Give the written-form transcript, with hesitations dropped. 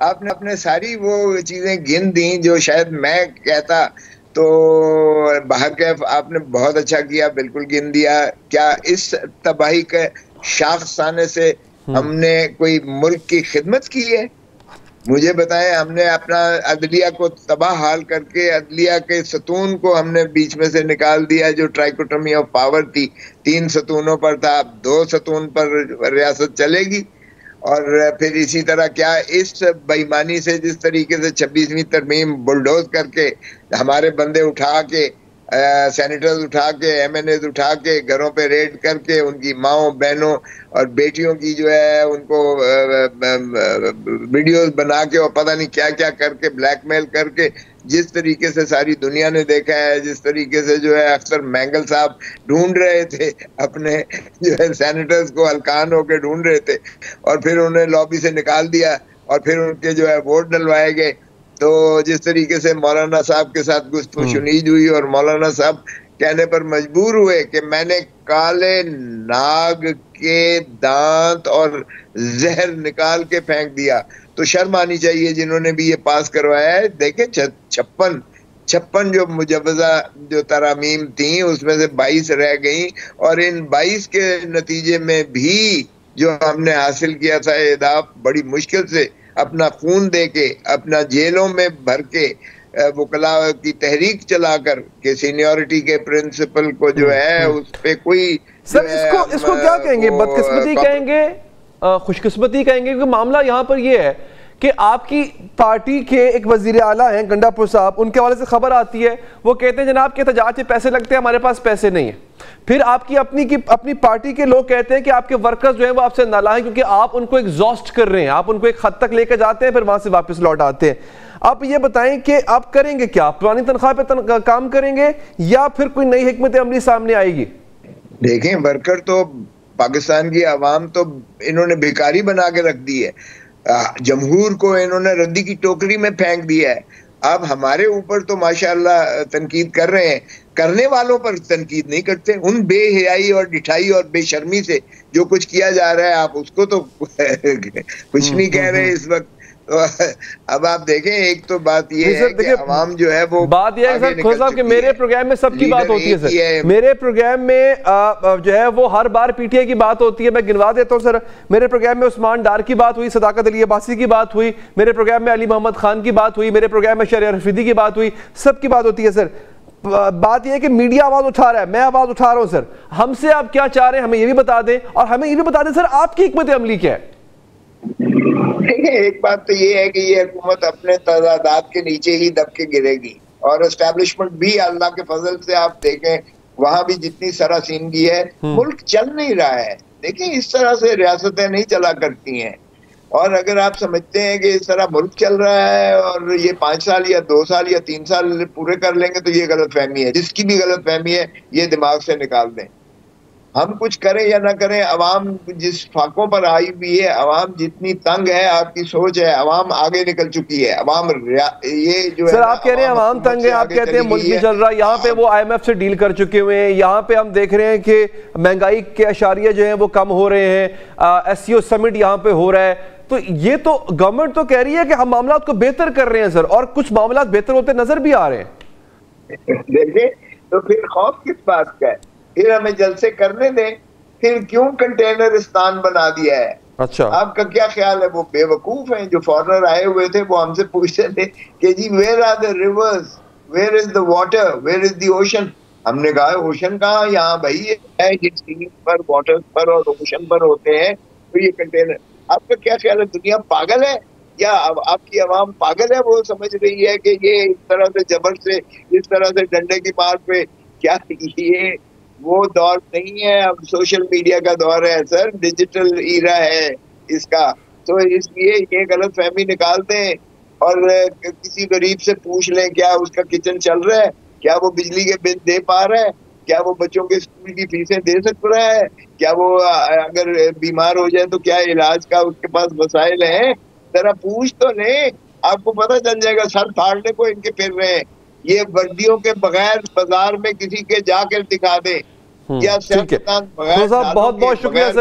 आपने अपने सारी वो चीजें गिन दी जो शायद मैं कहता तो बाहर के। आपने बहुत अच्छा किया, बिल्कुल गिन दिया। क्या इस तबाही के शाखसाने से हमने कोई मुल्क की खिदमत की है? मुझे बताएं। हमने अपना अदलिया को तबाह हाल करके अदलिया के सतून को हमने बीच में से निकाल दिया, जो ट्राइकोटोमी ऑफ पावर थी। 3 सतूनों पर था, अब 2 सतून पर रियासत चलेगी। और फिर इसी तरह क्या इस बेईमानी से, जिस तरीके से 26वीं तरमीम बुलडोज करके हमारे बंदे उठा के, सेनेटर्स उठा के, एमएनएज उठा के घरों पे रेड करके उनकी माओ बहनों और बेटियों की जो है उनको वीडियोस बना के और पता नहीं क्या क्या करके ब्लैकमेल करके, जिस तरीके से सारी दुनिया ने देखा है, जिस तरीके से जो है अख्तर मैंगल साहब ढूंढ रहे थे अपने जो है सेनेटर्स को, हलकान होके ढूंढ रहे थे और फिर उन्हें लॉबी से निकाल दिया और फिर उनके जो है वोट डलवाए गए। तो जिस तरीके से मौलाना साहब के साथ गुफ्तगू शुनीद हुई और मौलाना साहब कहने पर मजबूर हुए कि मैंने काले नाग के दांत और जहर निकाल के फेंक दिया, तो शर्म आनी चाहिए जिन्होंने भी ये पास करवाया है। देखें 56 जो मुजवजा जो तरामीम थी उसमें से 22 रह गई और इन 22 के नतीजे में भी जो हमने हासिल किया था एहदाफ बड़ी मुश्किल से अपना खून दे के, अपना जेलों में भर के, वकला की तहरीक चलाकर के सीनियोरिटी के प्रिंसिपल को जो है उस पे कोई सर इसको क्या कहेंगे? बदकिस्मती कहेंगे, खुशकिस्मती कहेंगे? क्योंकि मामला यहाँ पर ये है कि आपकी पार्टी के एक वजीर आला हैं गंडापुर साहब, उनके हवाले से खबर आती है, वो कहते हैं जनाब के एहतजाज से पैसे लगते हैं, हमारे पास पैसे नहीं है। फिर आपकी अपनी पार्टी के लोग कहते हैं कि आपके वर्कर्स जो हैं वो आपसे नालायक हैं क्योंकि आप उनको एग्जॉस्ट कर रहे हैं, आप उनको एक हद तक लेकर जाते हैं फिर वहां से वापस लौट आते हैं। आप ये बताएं कि आप करेंगे क्या? पुरानी तनख्वाह पे काम करेंगे या फिर कोई नई हिकमत अमली सामने आएगी? देखें, वर्कर तो पाकिस्तान की आवाम तो इन्होंने भिखारी बना के रख दी है, जमहूर को इन्होंने रद्दी की टोकरी में फेंक दिया है। अब हमारे ऊपर तो माशाअल्लाह तनकीद कर रहे हैं, करने वालों पर तनकीद नहीं करते। उन बेहयाई और डिठाई और बेशर्मी से जो कुछ किया जा रहा है आप उसको तो कुछ नहीं कह रहे इस वक्त। तो अब आप देखें, एक तो बात ये है कि अवाम जो है वो बात यह है सर खोसा साहब कि मेरे प्रोग्राम में सबकी बात होती है सर, मेरे प्रोग्राम में जो है वो हर बार पीटीआई की बात होती है। मैं गिनवा देता हूं सर, मेरे प्रोग्राम में उस्मान डार की बात हुई, सदाकत अली अब्बासी की बात हुई, मेरे प्रोग्राम में अली मोहम्मद खान की बात हुई, मेरे प्रोग्राम में शरिया रफीदी की बात हुई, सबकी बात होती है सर। बात यह है कि मीडिया आवाज उठा रहा है, मैं आवाज उठा रहा हूं सर। हमसे आप क्या चाह रहे हैं हमें ये भी बता दें, और हमें ये भी बता दें सर आपकी हिकमत अमली क्या है। एक बात तो ये है कि ये हुकूमत अपने तजादात के नीचे ही दब के गिरेगी और एस्टेब्लिशमेंट भी अल्लाह के फजल से आप देखें वहां भी जितनी सरासीनगी है, मुल्क चल नहीं रहा है। देखिए, इस तरह से रियासतें नहीं चला करती हैं। और अगर आप समझते हैं कि इस तरह मुल्क चल रहा है और ये 5 साल या 2 साल या 3 साल पूरे कर लेंगे, तो ये गलत फहमी है। जिसकी भी गलत फहमी है ये दिमाग से निकाल दें। हम कुछ करें या ना करें, अवाम जिस फाकों पर आई हुई है, अवाम जितनी तंग है, आपकी सोच है, अवाम आगे निकल चुकी है। अवाम ये जो सर आप कह रहे हैं अवाम तंग है, आप कहते हैं मुल्क भी चल रहा है, यहाँ पे वो IMF से डील कर चुके हुए हैं, यहाँ पे हम देख रहे हैं कि महंगाई के अशारिया जो है वो कम हो रहे हैं, SCO समिट यहाँ पे हो रहा है। तो ये तो गवर्नमेंट तो कह रही है कि हम मामला को बेहतर कर रहे हैं सर, और कुछ मामला बेहतर होते नजर भी आ रहे हैं। देखिए, तो फिर खौफ किस बात का है? फिर हमें जलसे करने दें। फिर क्यों कंटेनरिस्तान बना दिया है? अच्छा, आपका क्या ख्याल है? वो बेवकूफ हैं जो फॉरेनर आए हुए थे, वो हमसे पूछते थे कि जी where are the rivers, where is the water, where is the ocean. हमने कहा ओशन कहाँ, यहाँ भाई है ये सी पर, वाटर पर और ओशन पर होते हैं, तो ये कंटेनर। आपका क्या ख्याल है? दुनिया पागल है या आपकी आवाम पागल है? वो समझ रही है कि ये इस तरह से जबर से, इस तरह से डंडे की मार पे, क्या ये वो दौर नहीं है? अब सोशल मीडिया का दौर है सर, डिजिटल ईरा है इसका। तो इसलिए ये गलत फहमी निकाल दें और किसी गरीब से पूछ लें क्या उसका किचन चल रहा है, क्या वो बिजली के बिल दे पा रहा है, क्या वो बच्चों के स्कूल की फीसें दे सक रहा है, क्या वो अगर बीमार हो जाए तो क्या इलाज का उसके पास वसाइल है? जरा पूछ तो लें, आपको पता चल जाएगा। सर फाड़ने को इनके फिर रहे हैं। ये वर्दियों के बगैर बाजार में किसी के जाकर दिखा दे, या ठीक है, बहुत बहुत शुक्रिया।